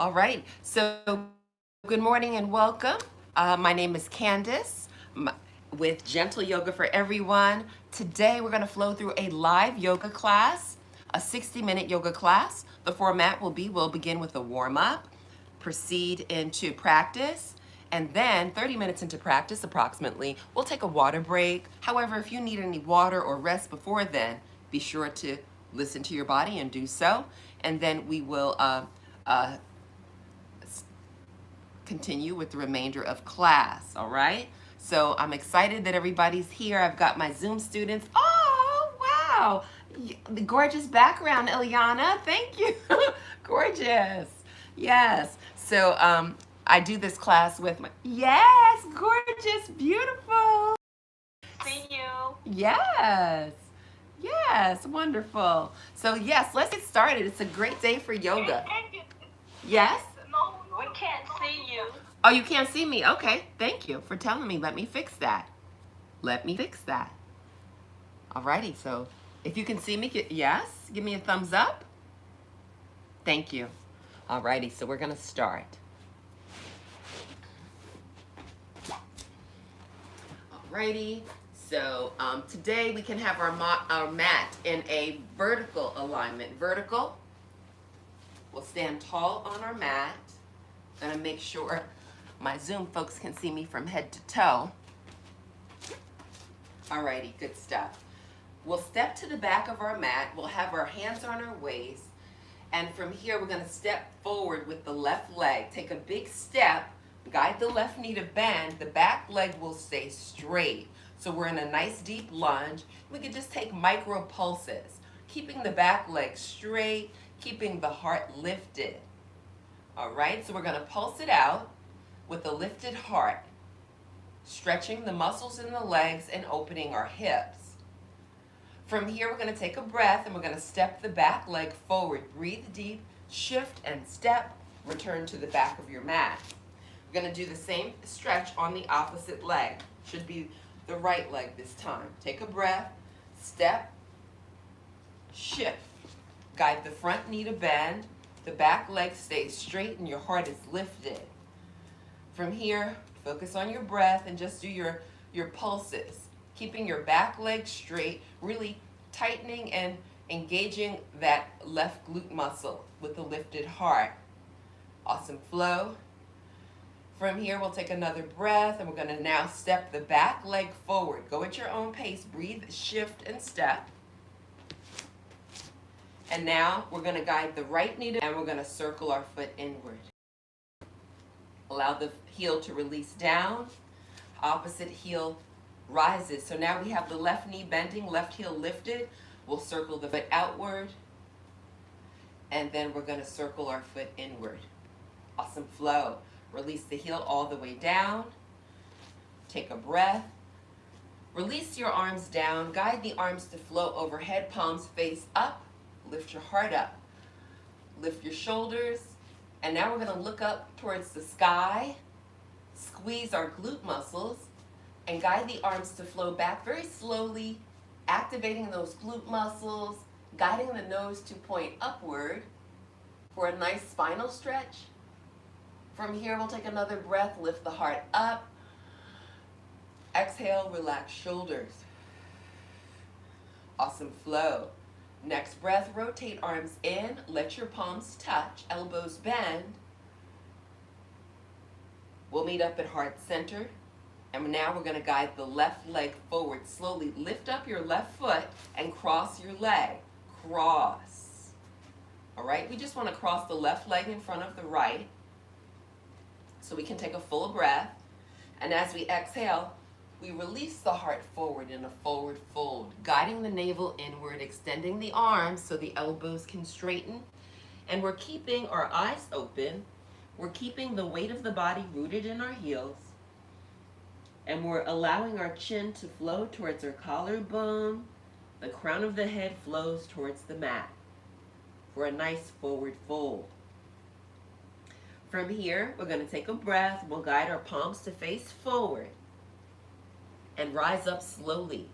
All right. So, good morning and welcome. My name is Candace with Gentle Yoga for Everyone. Today, we're going to flow through a live yoga class, a 60-minute yoga class. The format will be we'll begin with a warm up, proceed into practice, and then 30 minutes into practice, approximately, we'll take a water break. However, if you need any water or rest before then, be sure to listen to your body and do so. And then we will uh, continue with the remainder of class, all right? So I'm excited that everybody's here. I've got my Zoom students. Oh, wow. The gorgeous background, Ilyana. Thank you. Gorgeous. Yes. So I do this class with my, yes, gorgeous, beautiful. See you. Yes. Yes, wonderful. So yes, let's get started. It's a great day for yoga. Yes? No, we can't see you. Oh, you can't see me. Okay, thank you for telling me. Let me fix that. Let me fix that. Alrighty, so if you can see me, yes, give me a thumbs up. Thank you. Alrighty, so we're gonna start. Alrighty, so today we can have our mat in a vertical alignment. Vertical. We'll stand tall on our mat. Gonna make sure my Zoom folks can see me from head to toe. Alrighty, good stuff. We'll step to the back of our mat. We'll have our hands on our waist. And from here, we're gonna step forward with the left leg. Take a big step, guide the left knee to bend. The back leg will stay straight. So we're in a nice deep lunge. We can just take micro pulses, keeping the back leg straight, keeping the heart lifted. All right, so we're gonna pulse it out with a lifted heart, stretching the muscles in the legs and opening our hips. From here, we're gonna take a breath and we're gonna step the back leg forward. Breathe deep, shift and step, return to the back of your mat. We're gonna do the same stretch on the opposite leg. Should be the right leg this time. Take a breath, step, shift. Guide the front knee to bend, the back leg stays straight and your heart is lifted. From here, focus on your breath and just do your pulses, keeping your back leg straight, really tightening and engaging that left glute muscle with the lifted heart. Awesome flow. From here, we'll take another breath and we're gonna now step the back leg forward. Go at your own pace, breathe, shift, and step. And now we're gonna guide the right knee and we're gonna circle our foot inward. Allow the heel to release down, opposite heel rises. So now we have the left knee bending, left heel lifted. We'll circle the foot outward, and then we're gonna circle our foot inward. Awesome flow. Release the heel all the way down. Take a breath. Release your arms down. Guide the arms to flow overhead, palms face up. Lift your heart up. Lift your shoulders. And now we're gonna look up towards the sky. Squeeze our glute muscles and guide the arms to flow back very slowly, activating those glute muscles, guiding the nose to point upward for a nice spinal stretch. From here, we'll take another breath, lift the heart up. Exhale, relax shoulders. Awesome flow. Next breath, rotate arms in, let your palms touch, elbows bend. We'll meet up at heart center. And now we're gonna guide the left leg forward. Slowly lift up your left foot and cross your leg. Cross. All right, we just wanna cross the left leg in front of the right. So we can take a full breath. And as we exhale, we release the heart forward in a forward fold, guiding the navel inward, extending the arms so the elbows can straighten. And we're keeping our eyes open. We're keeping the weight of the body rooted in our heels. And we're allowing our chin to flow towards our collarbone. The crown of the head flows towards the mat for a nice forward fold. From here, we're going to take a breath. We'll guide our palms to face forward and rise up slowly,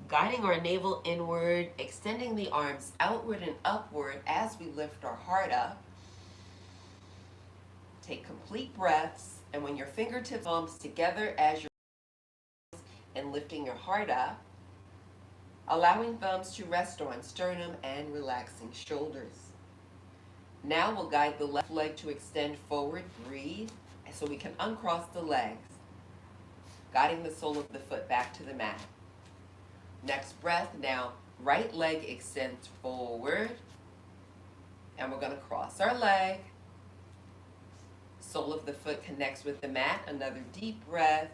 guiding our navel inward, extending the arms outward and upward as we lift our heart up. complete breaths, and when your fingertips palms together as you're and lifting your heart up, allowing thumbs to rest on sternum and relaxing shoulders. Now we'll guide the left leg to extend forward. Breathe so we can uncross the legs, guiding the sole of the foot back to the mat. Next breath, now right leg extends forward, and we're going to cross our leg. Sole of the foot connects with the mat. Another deep breath.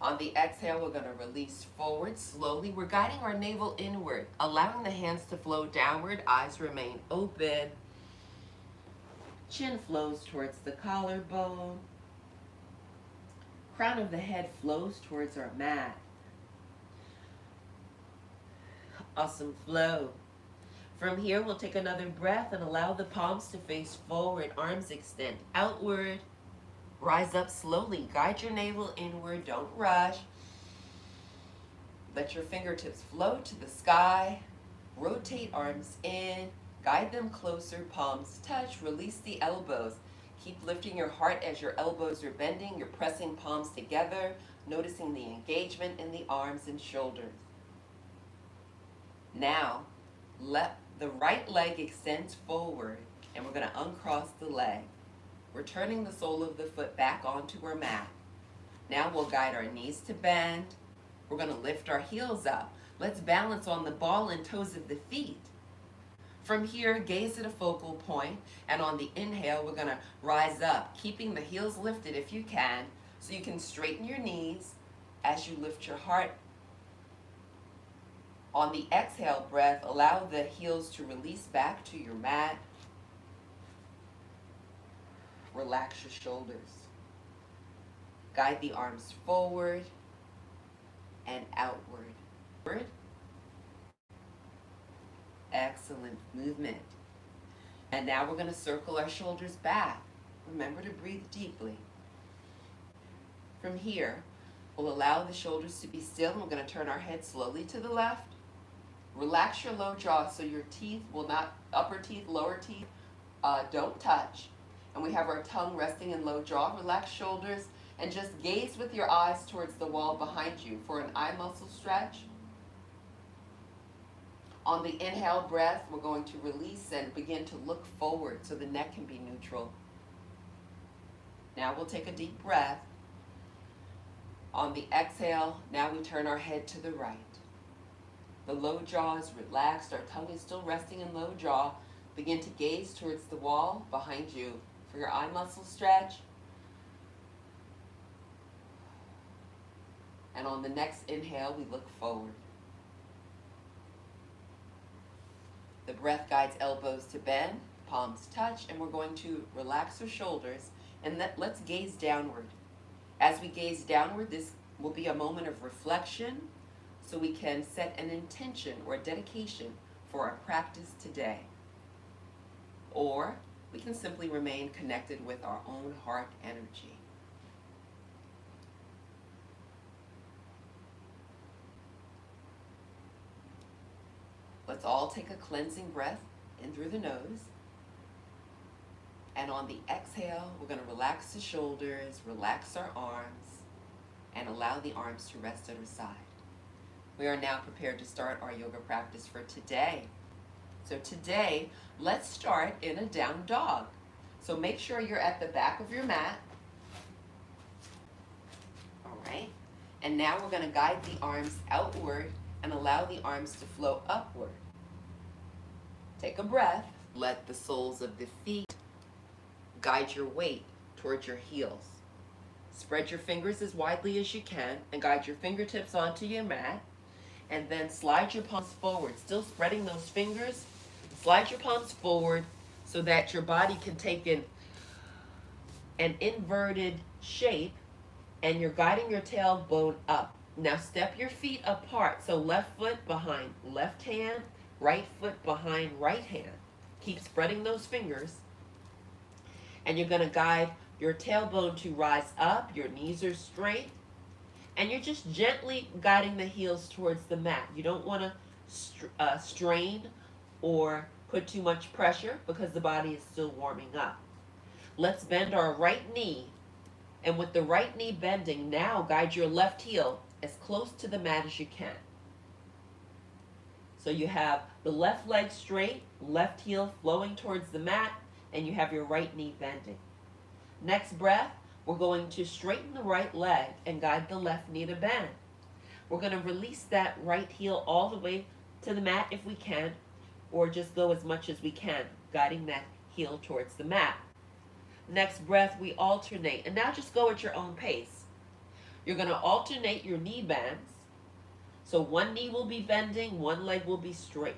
On the exhale, we're going to release forward slowly. We're guiding our navel inward, allowing the hands to flow downward. Eyes remain open. Chin flows towards the collarbone. Crown of the head flows towards our mat. Awesome flow. From here, we'll take another breath and allow the palms to face forward. Arms extend outward. Rise up slowly. Guide your navel inward. Don't rush. Let your fingertips float to the sky. Rotate arms in. Guide them closer. Palms touch. Release the elbows. Keep lifting your heart as your elbows are bending. You're pressing palms together, noticing the engagement in the arms and shoulders. Now, let the right leg extends forward, and we're going to uncross the leg. We're turning the sole of the foot back onto our mat. Now we'll guide our knees to bend. We're going to lift our heels up. Let's balance on the ball and toes of the feet. From here, gaze at a focal point, and on the inhale, we're going to rise up, keeping the heels lifted if you can, so you can straighten your knees as you lift your heart. On the exhale breath, allow the heels to release back to your mat. Relax your shoulders. Guide the arms forward and outward. Excellent movement. And now we're going to circle our shoulders back. Remember to breathe deeply. From here, we'll allow the shoulders to be still, and we're going to turn our head slowly to the left. Relax your low jaw so your teeth will not, upper teeth, lower teeth, don't touch. And we have our tongue resting in low jaw. Relax shoulders and just gaze with your eyes towards the wall behind you for an eye muscle stretch. On the inhale breath, we're going to release and begin to look forward so the neck can be neutral. Now we'll take a deep breath. On the exhale, now we turn our head to the right. The low jaw is relaxed. Our tongue is still resting in low jaw. Begin to gaze towards the wall behind you for your eye muscle stretch. And on the next inhale, we look forward. The breath guides elbows to bend, palms touch, and we're going to relax our shoulders and let's gaze downward. As we gaze downward, this will be a moment of reflection so we can set an intention or a dedication for our practice today. Or we can simply remain connected with our own heart energy. Let's all take a cleansing breath in through the nose. And on the exhale, we're going to relax the shoulders, relax our arms, and allow the arms to rest at our side. We are now prepared to start our yoga practice for today. So today, let's start in a down dog. So make sure you're at the back of your mat. All right. And now we're going to guide the arms outward and allow the arms to flow upward. Take a breath. Let the soles of the feet guide your weight towards your heels. Spread your fingers as widely as you can and guide your fingertips onto your mat. And then slide your palms forward, still spreading those fingers. Slide your palms forward so that your body can take in an inverted shape, and you're guiding your tailbone up. Now step your feet apart. So left foot behind left hand, right foot behind right hand. Keep spreading those fingers. And you're going to guide your tailbone to rise up. Your knees are straight. And you're just gently guiding the heels towards the mat. You don't want to strain or put too much pressure because the body is still warming up. Let's bend our right knee. And with the right knee bending, now guide your left heel as close to the mat as you can. So you have the left leg straight, left heel flowing towards the mat, and you have your right knee bending. Next breath, we're going to straighten the right leg and guide the left knee to bend. We're going to release that right heel all the way to the mat if we can, or just go as much as we can, guiding that heel towards the mat. Next breath, we alternate, and now just go at your own pace. You're going to alternate your knee bends. So one knee will be bending, one leg will be straight.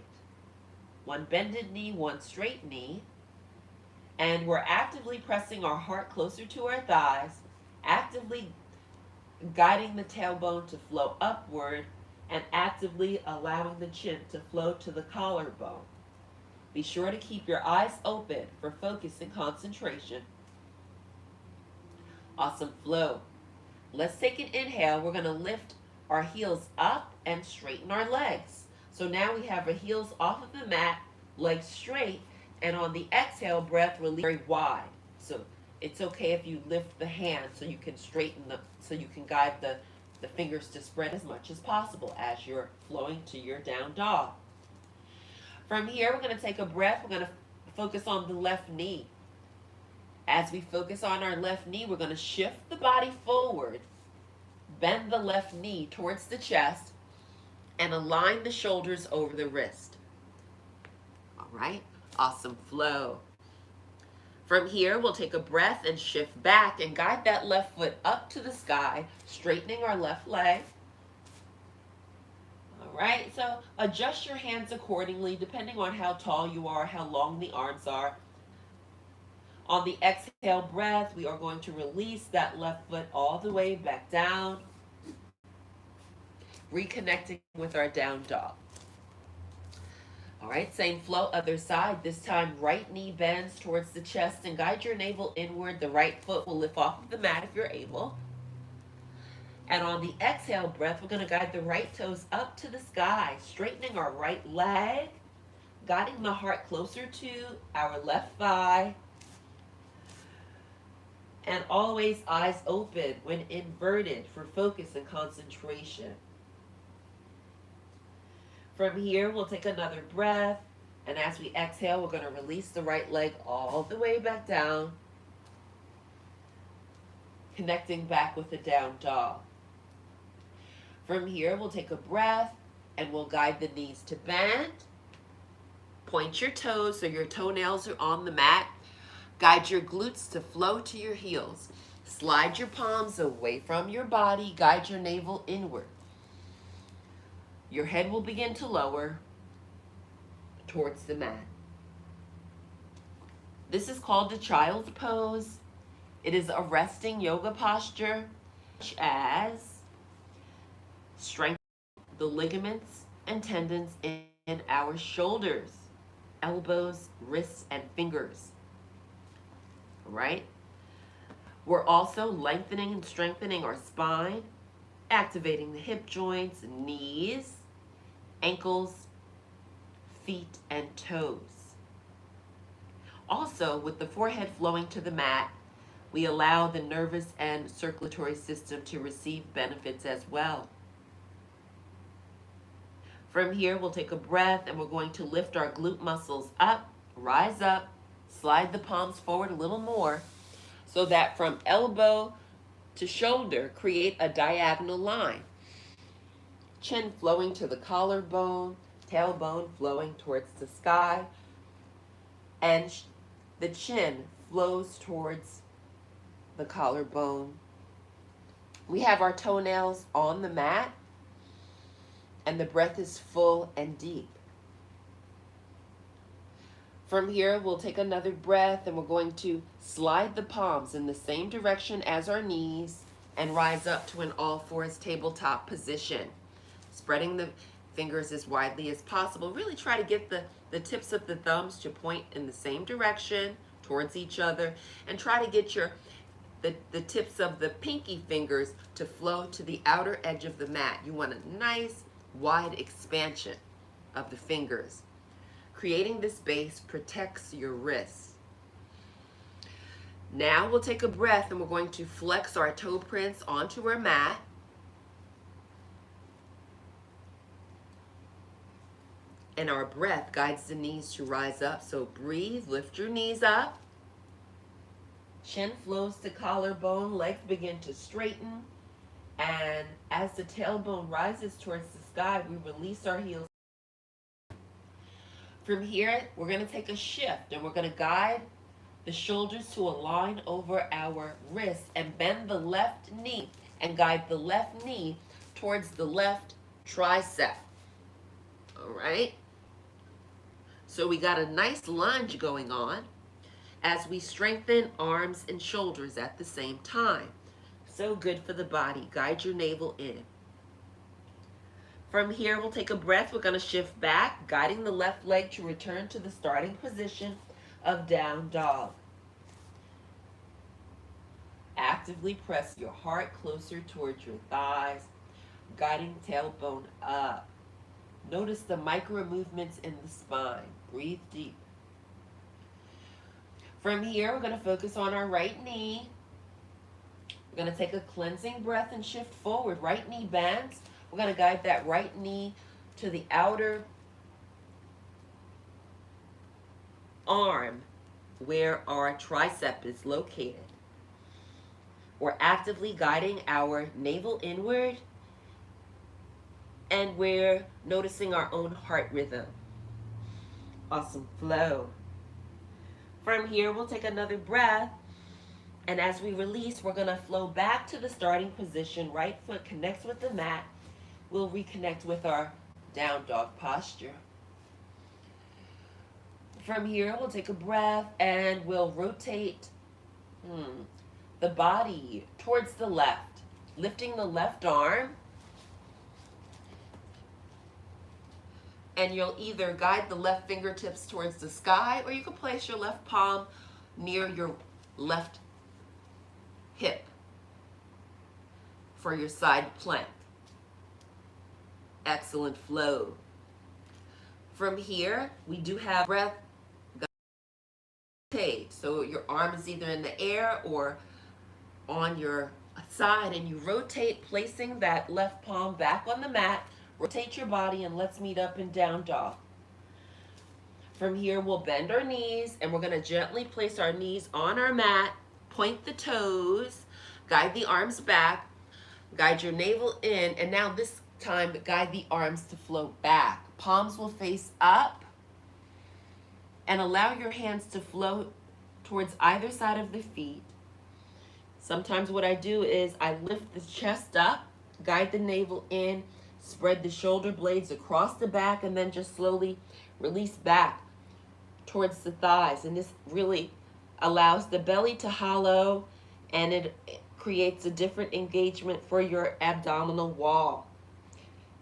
One bended knee, one straight knee. And we're actively pressing our heart closer to our thighs, actively guiding the tailbone to flow upward, and actively allowing the chin to flow to the collarbone. Be sure to keep your eyes open for focus and concentration. Awesome flow. Let's take an inhale. We're going to lift our heels up and straighten our legs. So now we have our heels off of the mat, legs straight, and on the exhale breath, release very wide. So it's okay if you lift the hand so you can straighten so you can guide the fingers to spread as much as possible as you're flowing to your down dog. From here, we're going to take a breath. We're going to focus on the left knee. As we focus on our left knee, we're going to shift the body forward, bend the left knee towards the chest, and align the shoulders over the wrist. All right, awesome flow. From here, we'll take a breath and shift back and guide that left foot up to the sky, straightening our left leg. All right, so adjust your hands accordingly, depending on how tall you are, how long the arms are. On the exhale breath, we are going to release that left foot all the way back down, reconnecting with our down dog. All right, same flow, other side. This time, right knee bends towards the chest and guide your navel inward. The right foot will lift off of the mat if you're able. And on the exhale breath, we're going to guide the right toes up to the sky, straightening our right leg, guiding the heart closer to our left thigh. And always eyes open when inverted for focus and concentration. From here, we'll take another breath. And as we exhale, we're going to release the right leg all the way back down, connecting back with the down dog. From here, we'll take a breath and we'll guide the knees to bend. Point your toes so your toenails are on the mat. Guide your glutes to flow to your heels. Slide your palms away from your body. Guide your navel inward. Your head will begin to lower towards the mat. This is called the child's pose. It is a resting yoga posture, such as strengthen the ligaments and tendons in our shoulders, elbows, wrists, and fingers. All right? We're also lengthening and strengthening our spine, activating the hip joints, knees, ankles, feet, and toes. Also, with the forehead flowing to the mat, we allow the nervous and circulatory system to receive benefits as well. From here, we'll take a breath and we're going to lift our glute muscles up, rise up, slide the palms forward a little more so that from elbow to shoulder, create a diagonal line. Chin flowing to the collarbone, tailbone flowing towards the sky, and the chin flows towards the collarbone. We have our toenails on the mat, and the breath is full and deep. From here, we'll take another breath, and we're going to slide the palms in the same direction as our knees and rise up to an all-fours tabletop position. Spreading the fingers as widely as possible. Really try to get the tips of the thumbs to point in the same direction towards each other, and try to get the tips of the pinky fingers to flow to the outer edge of the mat. You want a nice wide expansion of the fingers. Creating this base protects your wrists. Now we'll take a breath and we're going to flex our toe prints onto our mat. And our breath guides the knees to rise up. So breathe, lift your knees up. Chin flows to collarbone, legs begin to straighten. And as the tailbone rises towards the sky, we release our heels. From here, we're going to take a shift and we're going to guide the shoulders to align over our wrists and bend the left knee and guide the left knee towards the left tricep. All right? So we got a nice lunge going on as we strengthen arms and shoulders at the same time. So good for the body. Guide your navel in. From here, we'll take a breath. We're going to shift back, guiding the left leg to return to the starting position of down dog. Actively press your heart closer towards your thighs, guiding tailbone up. Notice the micro movements in the spine. Breathe deep. From here, we're going to focus on our right knee. We're going to take a cleansing breath and shift forward. Right knee bends. We're going to guide that right knee to the outer arm where our tricep is located. We're actively guiding our navel inward, and we're noticing our own heart rhythm. Awesome flow. From here, we'll take another breath. And as we release, we're going to flow back to the starting position. Right foot connects with the mat. We'll reconnect with our down dog posture. From here, we'll take a breath and we'll rotate the body towards the left, lifting the left arm. And you'll either guide the left fingertips towards the sky, or you can place your left palm near your left hip for your side plank. Excellent flow. From here, we do have breath. So your arm is either in the air or on your side, and you rotate, placing that left palm back on the mat. Rotate your body, and let's meet up in down dog. From here, we'll bend our knees, and we're going to gently place our knees on our mat. Point the toes, guide the arms back, guide your navel in, and now this time guide the arms to float back. Palms will face up, and allow your hands to float towards either side of the feet. Sometimes what I do is I lift the chest up, guide the navel in, spread the shoulder blades across the back, and then just slowly release back towards the thighs. And this really allows the belly to hollow, and it creates a different engagement for your abdominal wall.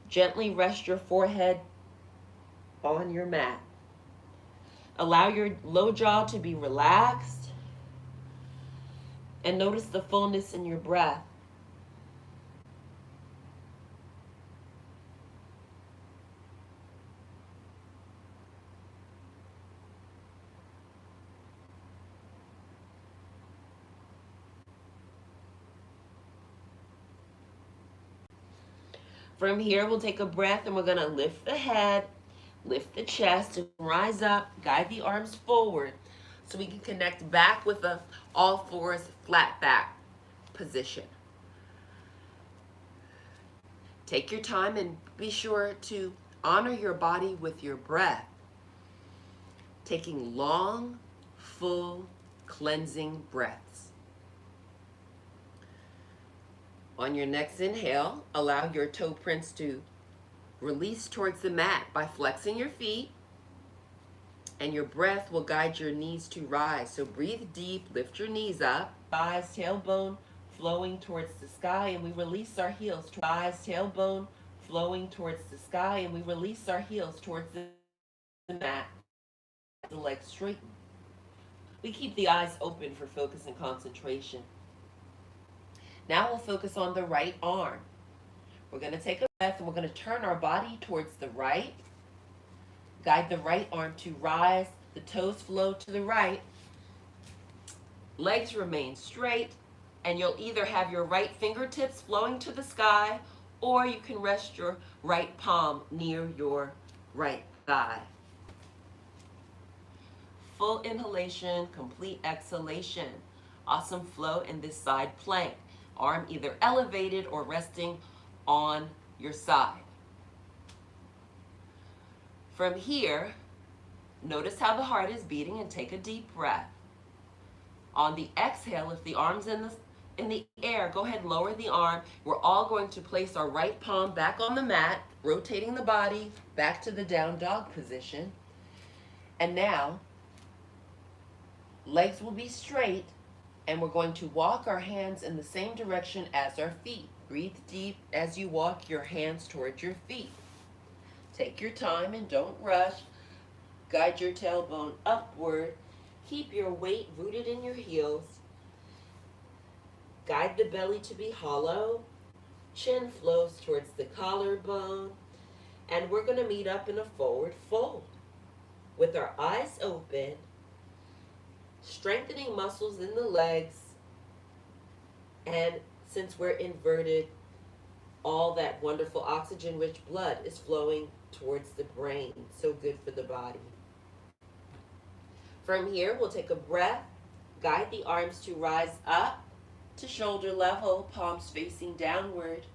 Gently rest your forehead on your mat. Allow your low jaw to be relaxed, and notice the fullness in your breath. From here, we'll take a breath, and we're going to lift the head, lift the chest, and rise up. Guide the arms forward so we can connect back with a all fours flat back position. Take your time and be sure to honor your body with your breath. Taking long, full, cleansing breaths. On your next inhale, allow your toe prints to release towards the mat by flexing your feet, and your breath will guide your knees to rise. So breathe deep, lift your knees up, thighs, tailbone flowing towards the sky, and we release our heels. Thighs, tailbone flowing towards the sky, and we release our heels towards the mat. The legs straighten. We keep the eyes open for focus and concentration. Now we'll focus on the right arm. We're going to take a breath, and we're going to turn our body towards the right. Guide the right arm to rise. The toes flow to the right. Legs remain straight, and you'll either have your right fingertips flowing to the sky, or you can rest your right palm near your right thigh. Full inhalation, complete exhalation. Awesome flow in this side plank. Arm either elevated or resting on your side. From here, notice how the heart is beating and take a deep breath. On the exhale, if the arm's in the air, go ahead and lower the arm. We're all going to place our right palm back on the mat, rotating the body back to the down dog position. And now, legs will be straight, and we're going to walk our hands in the same direction as our feet. Breathe deep as you walk your hands towards your feet. Take your time and don't rush. Guide your tailbone upward. Keep your weight rooted in your heels. Guide the belly to be hollow. Chin flows towards the collarbone. And we're going to meet up in a forward fold with our eyes open, strengthening muscles in the legs. And since we're inverted, all that wonderful oxygen-rich blood is flowing towards the brain. So good for the body. From here, we'll take a breath. Guide the arms to rise up to shoulder level, palms facing downward.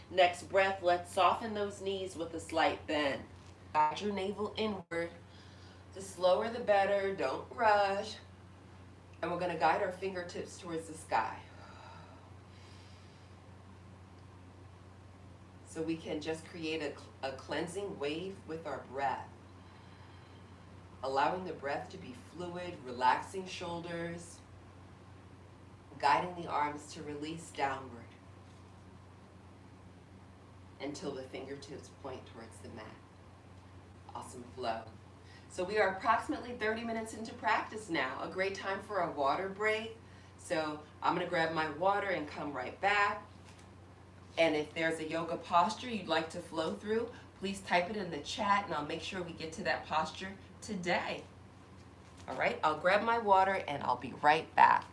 Next breath, let's soften those knees with a slight bend. Guide your navel inward. The slower the better, don't rush. And we're going to guide our fingertips towards the sky. So we can just create a cleansing wave with our breath. Allowing the breath to be fluid, relaxing shoulders, guiding the arms to release downward until the fingertips point towards the mat. Awesome flow. So we are approximately 30 minutes into practice now. A great time for a water break. So I'm going to grab my water and come right back. And if there's a yoga posture you'd like to flow through, please type it in the chat and I'll make sure we get to that posture today. All right, I'll grab my water and I'll be right back.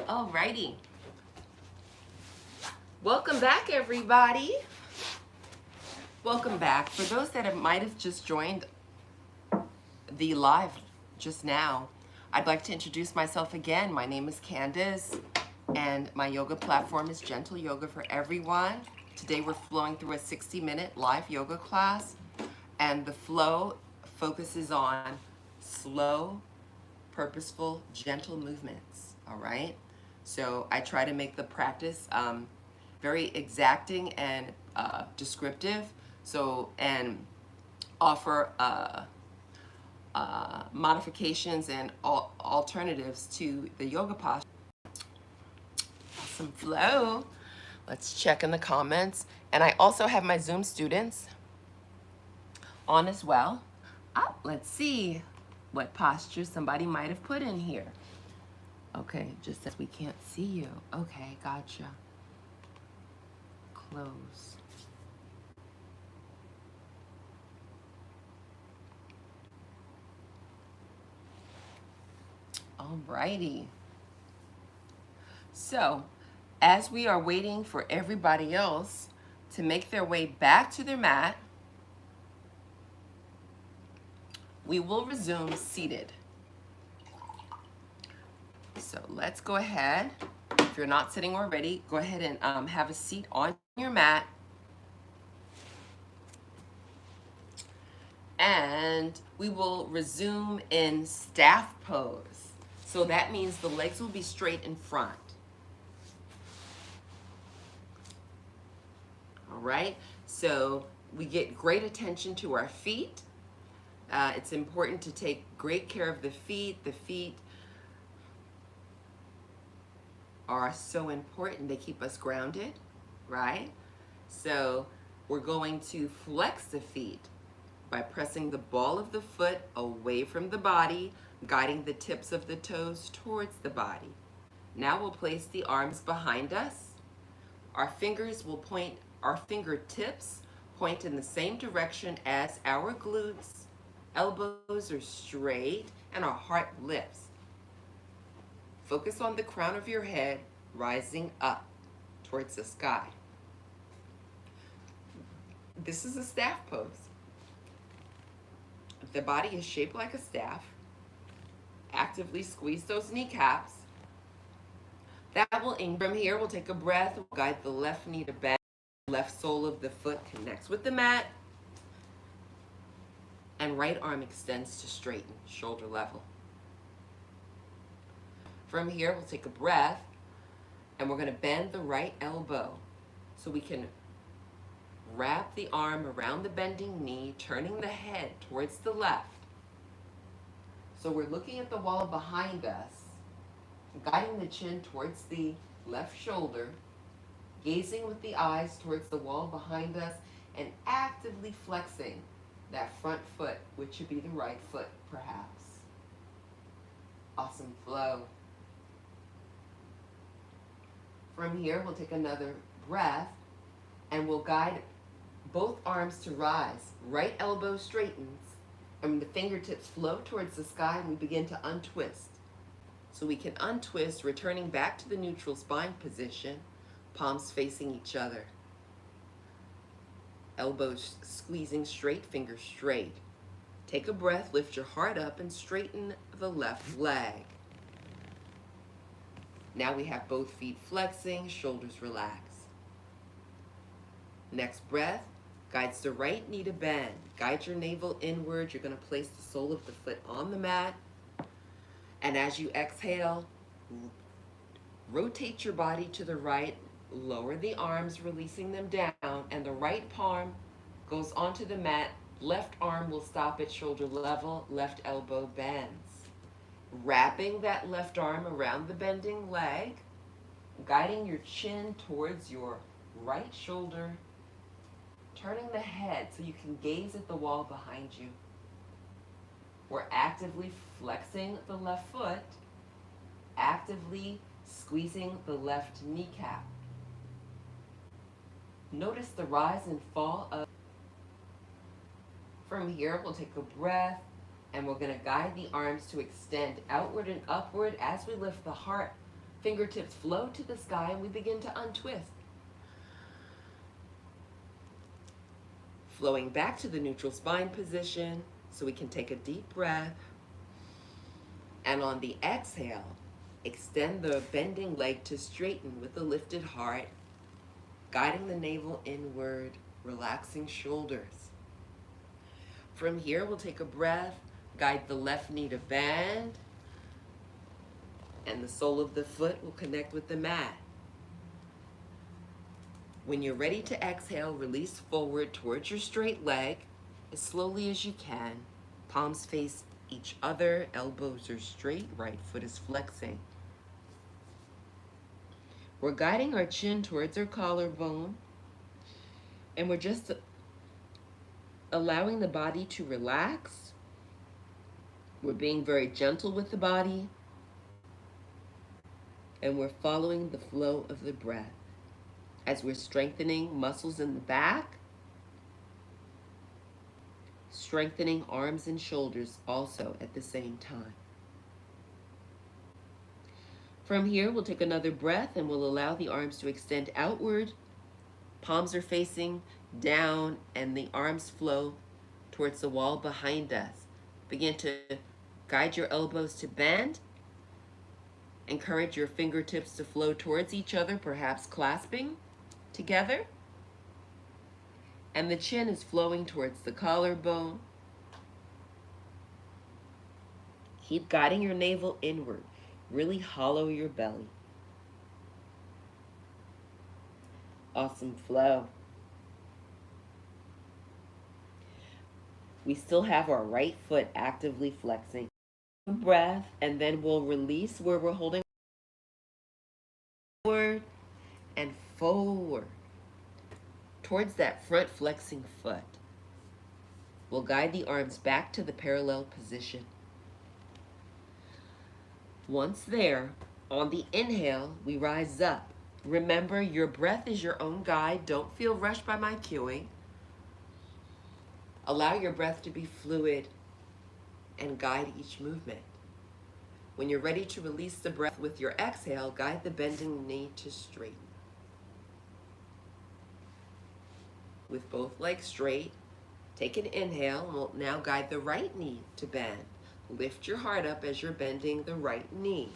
Alrighty. Welcome back, everybody. Welcome back. For those that might have just joined the live just now, I'd like to introduce myself again. My name is Candace, and my yoga platform is Gentle Yoga for Everyone. Today we're flowing through a 60-minute live yoga class, and the flow focuses on slow, purposeful, gentle movements, all right? So I try to make the practice very exacting and descriptive, and offer modifications and alternatives to the yoga posture. Awesome flow. Let's check in the comments. And I also have my Zoom students on as well. Let's see what posture somebody might have put in here. Okay, just as we can't see you. Okay, gotcha. Close. Alrighty. So, as we are waiting for everybody else to make their way back to their mat, we will resume seated. So let's go ahead. If you're not sitting already, go ahead and have a seat on your mat. And we will resume in staff pose. So that means the legs will be straight in front. All right, so we get great attention to our feet. It's important to take great care of the feet. The feet are so important. They keep us grounded, right? So we're going to flex the feet by pressing the ball of the foot away from the body, guiding the tips of the toes towards the body. Now we'll place the arms behind us. Our fingertips point in the same direction as our glutes. Elbows are straight and our heart lifts. Focus on the crown of your head rising up towards the sky. This is a staff pose. The body is shaped like a staff. Actively squeeze those kneecaps. That will end. From here, we'll take a breath. We'll guide the left knee to bend. Left sole of the foot connects with the mat. And right arm extends to straighten, shoulder level. From here, we'll take a breath. And we're going to bend the right elbow so we can wrap the arm around the bending knee, turning the head towards the left. So we're looking at the wall behind us, guiding the chin towards the left shoulder, gazing with the eyes towards the wall behind us, and actively flexing that front foot, which should be the right foot, perhaps. Awesome flow. From here, we'll take another breath, and we'll guide both arms to rise. Right elbow straightens, and the fingertips float towards the sky, and we begin to untwist. So we can untwist, returning back to the neutral spine position, palms facing each other. Elbows squeezing straight, fingers straight. Take a breath, lift your heart up, and straighten the left leg. Now we have both feet flexing, shoulders relaxed. Next breath guides the right knee to bend. Guide your navel inward. You're going to place the sole of the foot on the mat. And as you exhale, rotate your body to the right. Lower the arms, releasing them down. And the right palm goes onto the mat. Left arm will stop at shoulder level. Left elbow bends. Wrapping that left arm around the bending leg. Guiding your chin towards your right shoulder. Turning the head so you can gaze at the wall behind you. We're actively flexing the left foot, actively squeezing the left kneecap. Notice the rise and fall of. From here, we'll take a breath, and we're going to guide the arms to extend outward and upward as we lift the heart. Fingertips float to the sky, and we begin to untwist. Flowing back to the neutral spine position so we can take a deep breath. And on the exhale, extend the bending leg to straighten with a lifted heart, guiding the navel inward, relaxing shoulders. From here, we'll take a breath, guide the left knee to bend, and the sole of the foot will connect with the mat. When you're ready to exhale, release forward towards your straight leg as slowly as you can. Palms face each other, elbows are straight, right foot is flexing. We're guiding our chin towards our collarbone, and we're just allowing the body to relax. We're being very gentle with the body, and we're following the flow of the breath as we're strengthening muscles in the back, strengthening arms and shoulders also at the same time. From here, we'll take another breath, and we'll allow the arms to extend outward. Palms are facing down, and the arms flow towards the wall behind us. Begin to guide your elbows to bend. Encourage your fingertips to flow towards each other, perhaps clasping together. And the chin is flowing towards the collarbone. Keep guiding your navel inward. Really hollow your belly. Awesome flow. We still have our right foot actively flexing. Breath, and then we'll release where we're holding forward and forward towards that front flexing foot. We'll guide the arms back to the parallel position. Once there, on the inhale, we rise up. Remember, your breath is your own guide. Don't feel rushed by my cueing. Allow your breath to be fluid and guide each movement. When you're ready to release the breath with your exhale, guide the bending knee to straighten. With both legs straight, take an inhale, and we'll now guide the right knee to bend. Lift your heart up as you're bending the right knee.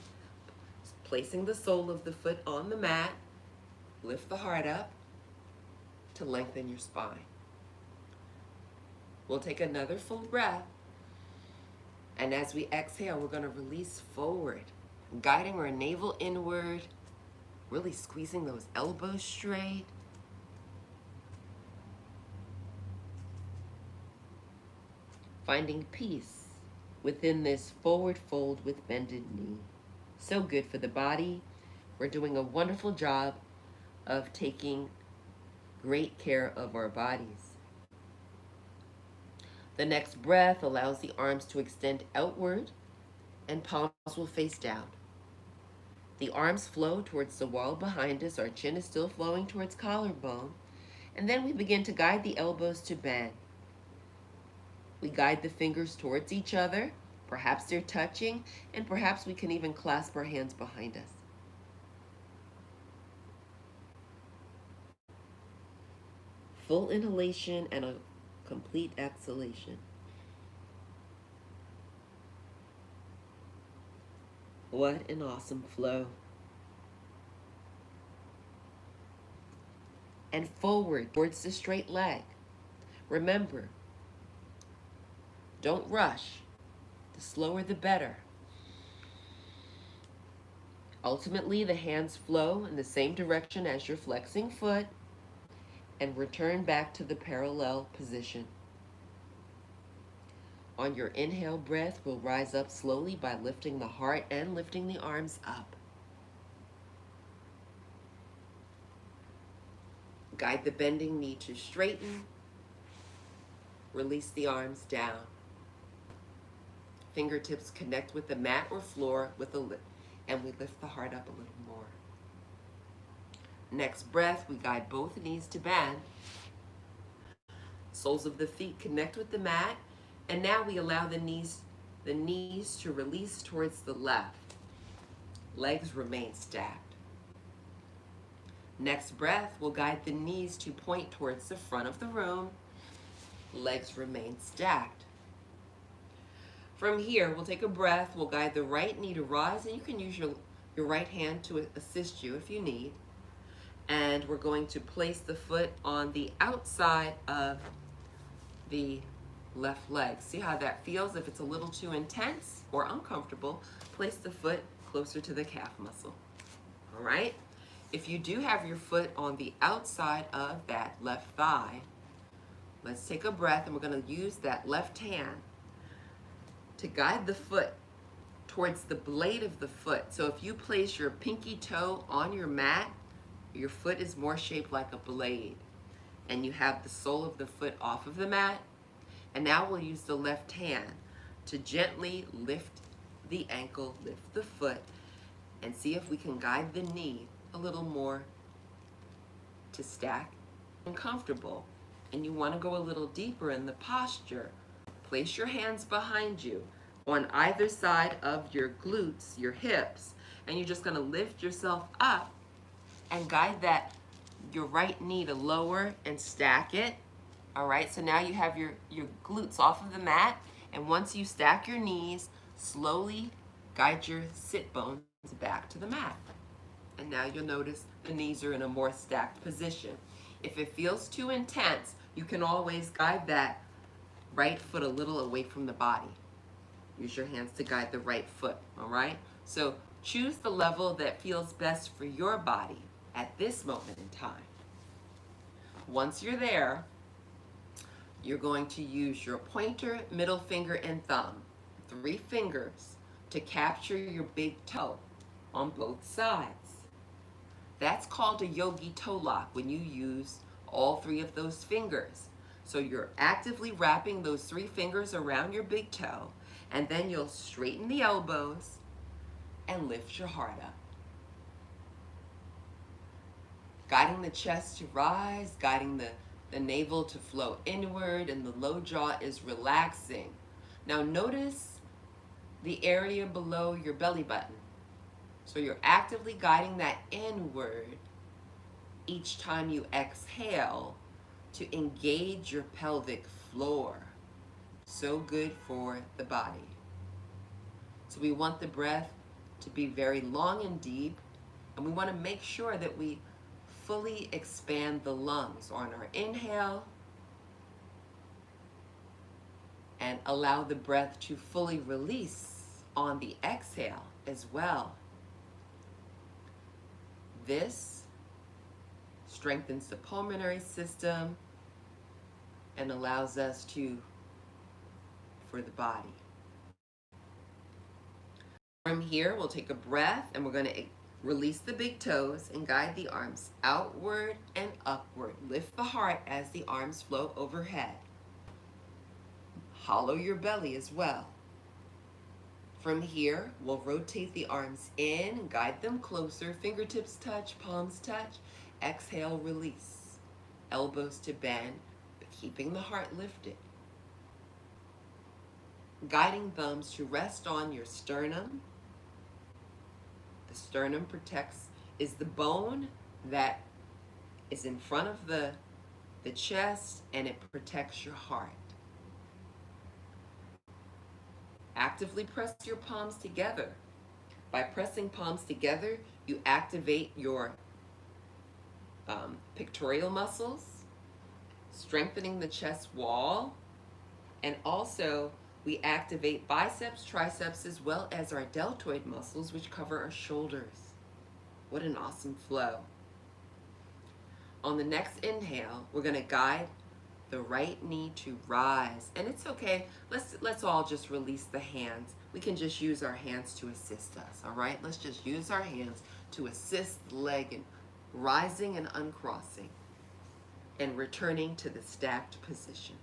Placing the sole of the foot on the mat, lift the heart up to lengthen your spine. We'll take another full breath. And as we exhale, we're going to release forward, guiding our navel inward, really squeezing those elbows straight. Finding peace within this forward fold with bended knee. So good for the body. We're doing a wonderful job of taking great care of our bodies. The next breath allows the arms to extend outward and palms will face down. The arms flow towards the wall behind us. Our chin is still flowing towards collarbone. And then we begin to guide the elbows to bend. We guide the fingers towards each other. Perhaps they're touching, and perhaps we can even clasp our hands behind us. Full inhalation and a complete exhalation. What an awesome flow. And forward towards the straight leg. Remember, don't rush. The slower the better. Ultimately, the hands flow in the same direction as your flexing foot and return back to the parallel position. On your inhale breath, we'll rise up slowly by lifting the heart and lifting the arms up. Guide the bending knee to straighten. Release the arms down. Fingertips connect with the mat or floor with a lift, and we lift the heart up a little more. Next breath, we guide both knees to bend. Soles of the feet connect with the mat, and now we allow the knees to release towards the left. Legs remain stacked. Next breath, we'll guide the knees to point towards the front of the room. Legs remain stacked. From here, we'll take a breath. We'll guide the right knee to rise, and you can use your right hand to assist you if you need. And we're going to place the foot on the outside of the left leg. See how that feels? If it's a little too intense or uncomfortable, place the foot closer to the calf muscle. All right? If you do have your foot on the outside of that left thigh, let's take a breath, and we're going to use that left hand to guide the foot towards the blade of the foot. So if you place your pinky toe on your mat, your foot is more shaped like a blade, and you have the sole of the foot off of the mat. And now we'll use the left hand to gently lift the ankle, lift the foot, and see if we can guide the knee a little more to stack and comfortable. And you want to go a little deeper in the posture. Place your hands behind you on either side of your glutes, your hips, and you're just going to lift yourself up and guide your right knee to lower and stack it. All right, so now you have your glutes off of the mat, and once you stack your knees, slowly guide your sit bones back to the mat. And now you'll notice the knees are in a more stacked position. If it feels too intense, you can always guide that right foot a little away from the body. Use your hands to guide the right foot, all right? So choose the level that feels best for your body at this moment in time. Once you're there, you're going to use your pointer, middle finger, and thumb, 3 fingers, to capture your big toe on both sides. That's called a yogi toe lock when you use all three of those fingers. So you're actively wrapping those three fingers around your big toe, and then you'll straighten the elbows and lift your heart up. Guiding the chest to rise, guiding the navel to flow inward, and the low jaw is relaxing. Now notice the area below your belly button. So you're actively guiding that inward each time you exhale to engage your pelvic floor. So good for the body. So we want the breath to be very long and deep, and we want to make sure that we fully expand the lungs on our inhale and allow the breath to fully release on the exhale as well. This strengthens the pulmonary system and allows us for the body. From here, we'll take a breath and we're going to release the big toes and guide the arms outward and upward. Lift the heart as the arms flow overhead. Hollow your belly as well. From here, we'll rotate the arms in and guide them closer. Fingertips touch, palms touch. Exhale, release. Elbows to bend, but keeping the heart lifted. Guiding thumbs to rest on your sternum. The sternum is the bone that is in front of the chest, and it protects your heart. Actively press your palms together. By pressing palms together, you activate your pectoral muscles, strengthening the chest wall, and also we activate biceps, triceps, as well as our deltoid muscles, which cover our shoulders. What an awesome flow. On the next inhale, we're going to guide the right knee to rise. And it's okay. Let's all just release the hands. We can just use our hands to assist us, all right? Let's just use our hands to assist the leg in rising and uncrossing and returning to the stacked position.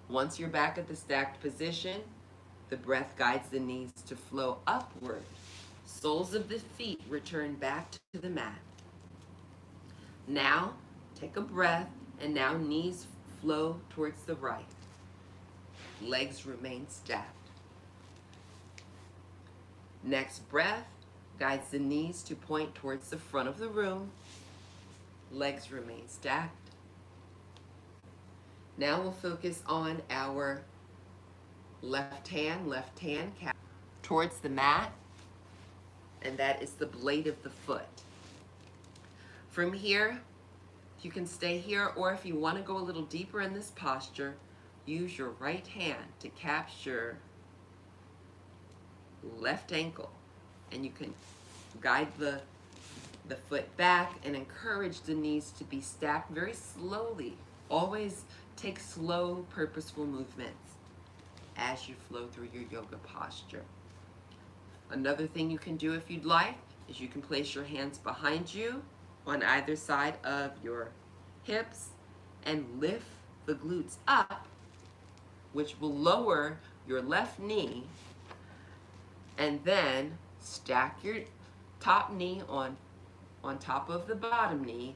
Once you're back at the stacked position, the breath guides the knees to flow upward. Soles of the feet return back to the mat. Now, take a breath, and now knees flow towards the right. Legs remain stacked. Next breath guides the knees to point towards the front of the room. Legs remain stacked. Now we'll focus on our left hand towards the mat, and that is the blade of the foot. From here, you can stay here, or if you want to go a little deeper in this posture, use your right hand to capture left ankle, and you can guide the foot back and encourage the knees to be stacked very slowly. Always take slow, purposeful movements as you flow through your yoga posture. Another thing you can do if you'd like is you can place your hands behind you on either side of your hips and lift the glutes up, which will lower your left knee, and then stack your top knee on top of the bottom knee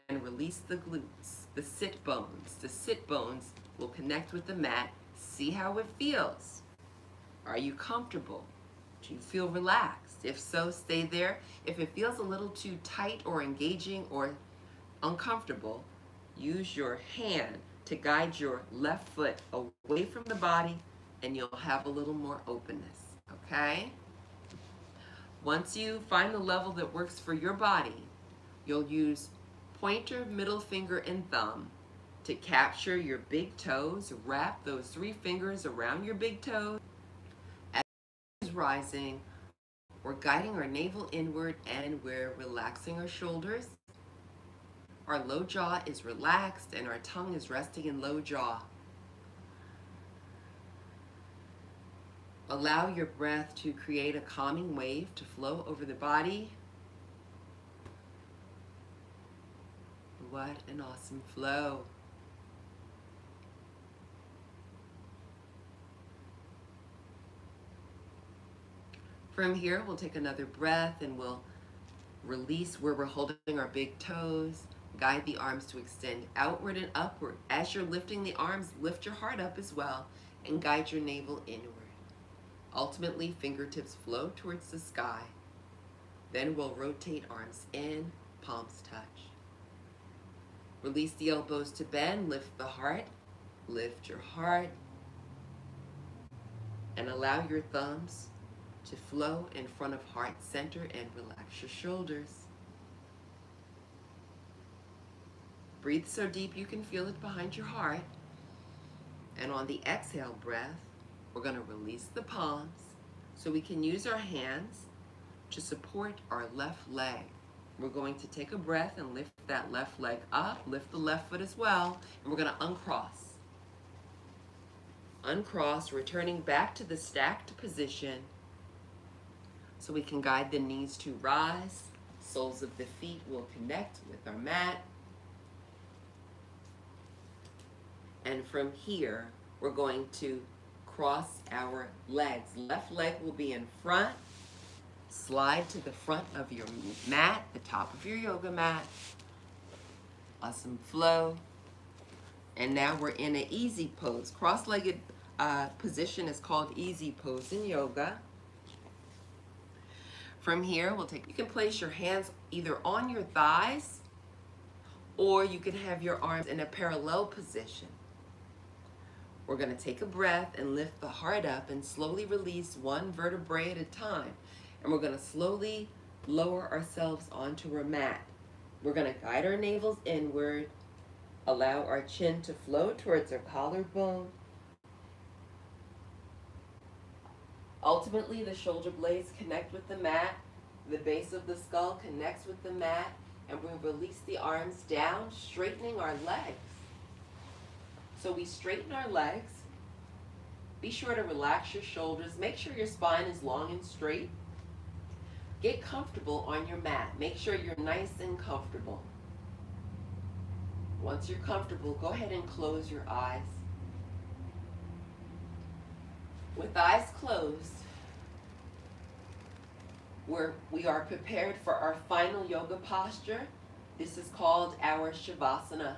and release the glutes, the sit bones. The sit bones will connect with the mat. See how it feels. Are you comfortable? Do you feel relaxed? If so, stay there. If it feels a little too tight or engaging or uncomfortable, use your hand to guide your left foot away from the body, and you'll have a little more openness, okay? Once you find the level that works for your body, you'll use pointer, middle finger, and thumb to capture your big toes. Wrap those three fingers around your big toes. Rising, we're guiding our navel inward and we're relaxing our shoulders. Our low jaw is relaxed and our tongue is resting in low jaw. Allow your breath to create a calming wave to flow over the body. What an awesome flow. From here, we'll take another breath and we'll release where we're holding our big toes. Guide the arms to extend outward and upward. As you're lifting the arms, lift your heart up as well and guide your navel inward. Ultimately, fingertips flow towards the sky. Then we'll rotate arms in, palms touch. Release the elbows to bend, lift the heart, lift your heart, and allow your thumbs to flow in front of heart center and relax your shoulders. Breathe so deep you can feel it behind your heart. And on the exhale breath, we're going to release the palms so we can use our hands to support our left leg. We're going to take a breath and lift that left leg up, lift the left foot as well, and we're going to uncross. Uncross, returning back to the stacked position so we can guide the knees to rise. Soles of the feet will connect with our mat. And from here, we're going to cross our legs. Left leg will be in front. Slide to the front of your mat, the top of your yoga mat. Awesome flow. And now we're in an easy pose. Cross-legged position is called easy pose in yoga. From here, you can place your hands either on your thighs or you can have your arms in a parallel position. We're going to take a breath and lift the heart up and slowly release one vertebrae at a time. And we're going to slowly lower ourselves onto our mat. We're going to guide our navels inward, allow our chin to flow towards our collarbone. Ultimately, the shoulder blades connect with the mat, the base of the skull connects with the mat, and we release the arms down, straightening our legs. So we straighten our legs. Be sure to relax your shoulders. Make sure your spine is long and straight. Get comfortable on your mat. Make sure you're nice and comfortable. Once you're comfortable, go ahead and close your eyes. With eyes closed, we are prepared for our final yoga posture. This is called our Shavasana.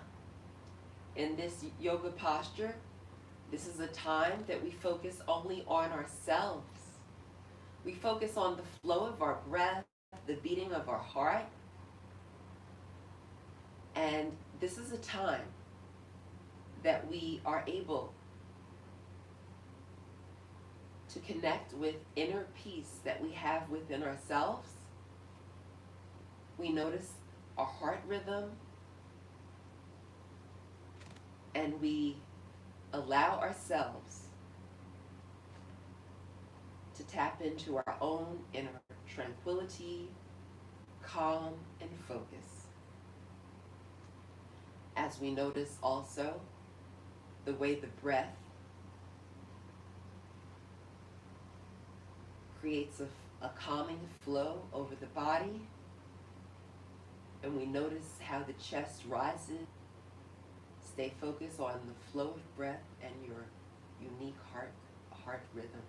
In this yoga posture, this is a time that we focus only on ourselves. We focus on the flow of our breath, the beating of our heart. And this is a time that we are able to connect with inner peace that we have within ourselves. We notice our heart rhythm, and we allow ourselves to tap into our own inner tranquility, calm, and focus. As we notice also the way the breath creates a calming flow over the body, and we notice how the chest rises. Stay focused on the flow of breath and your unique heart rhythm.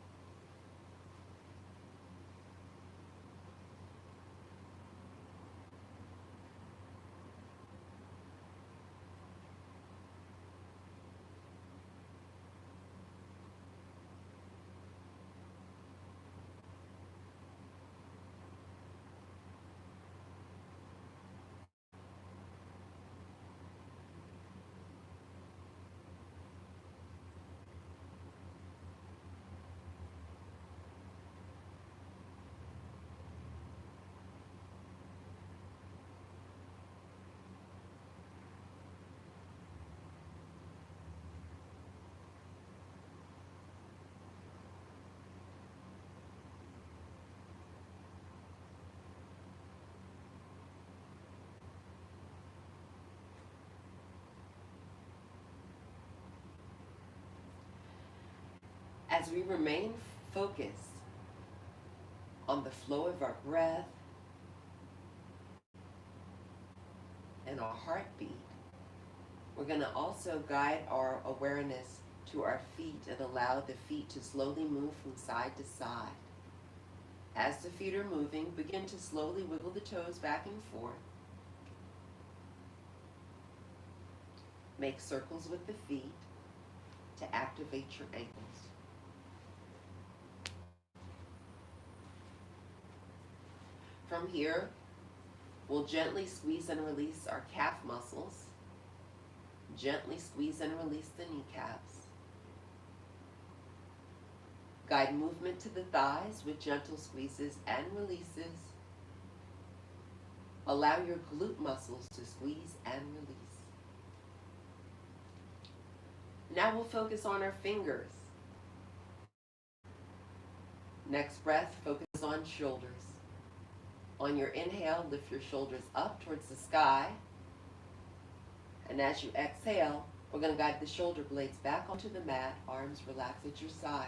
As we remain focus on the flow of our breath and our heartbeat, we're going to also guide our awareness to our feet and allow the feet to slowly move from side to side. As the feet are moving, begin to slowly wiggle the toes back and forth. Make circles with the feet to activate your ankles. From here, we'll gently squeeze and release our calf muscles. Gently squeeze and release the kneecaps. Guide movement to the thighs with gentle squeezes and releases. Allow your glute muscles to squeeze and release. Now we'll focus on our fingers. Next breath, focus on shoulders. On your inhale, lift your shoulders up towards the sky. And as you exhale, we're going to guide the shoulder blades back onto the mat, arms relaxed at your side.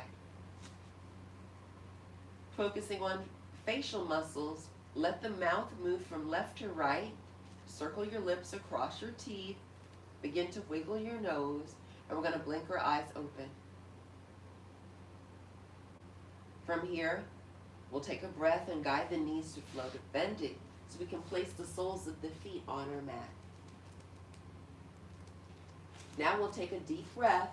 Focusing on facial muscles, let the mouth move from left to right. Circle your lips across your teeth. Begin to wiggle your nose, and we're going to blink our eyes open. From here, we'll take a breath and guide the knees to flow to bending so we can place the soles of the feet on our mat. Now we'll take a deep breath,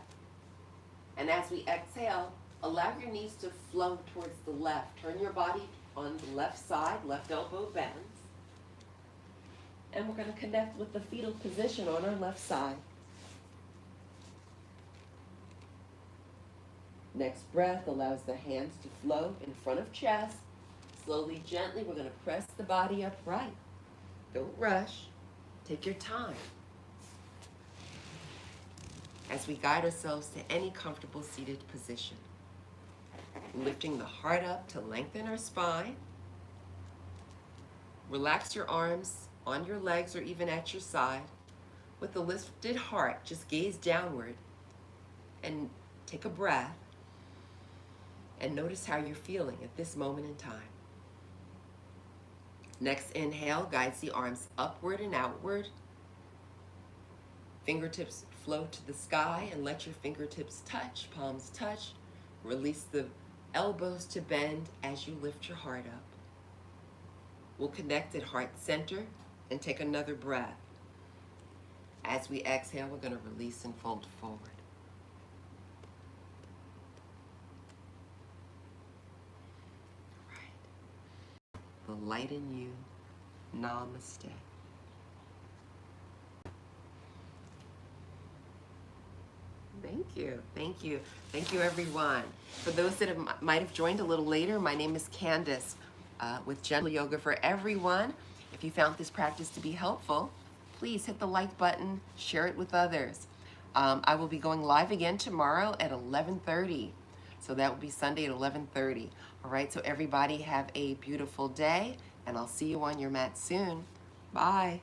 and as we exhale, allow your knees to flow towards the left. Turn your body on the left side, left elbow bends. And we're going to connect with the fetal position on our left side. Next breath allows the hands to flow in front of chest. Slowly, gently, we're going to press the body upright. Don't rush. Take your time. As we guide ourselves to any comfortable seated position. Lifting the heart up to lengthen our spine. Relax your arms on your legs or even at your side. With the lifted heart, just gaze downward and take a breath and notice how you're feeling at this moment in time. Next inhale guides the arms upward and outward. Fingertips flow to the sky and let your fingertips touch, palms touch. Release the elbows to bend as you lift your heart up. We'll connect at heart center and take another breath. As we exhale, we're going to release and fold forward. Right. The light in you. Namaste. Thank you. Thank you. Thank you, everyone. For those that might have joined a little later, my name is Candace with Gentle Yoga for Everyone. If you found this practice to be helpful, please hit the like button, share it with others. I will be going live again tomorrow at 11:30. So that will be Sunday at 11:30. All right, so everybody have a beautiful day, and I'll see you on your mat soon. Bye.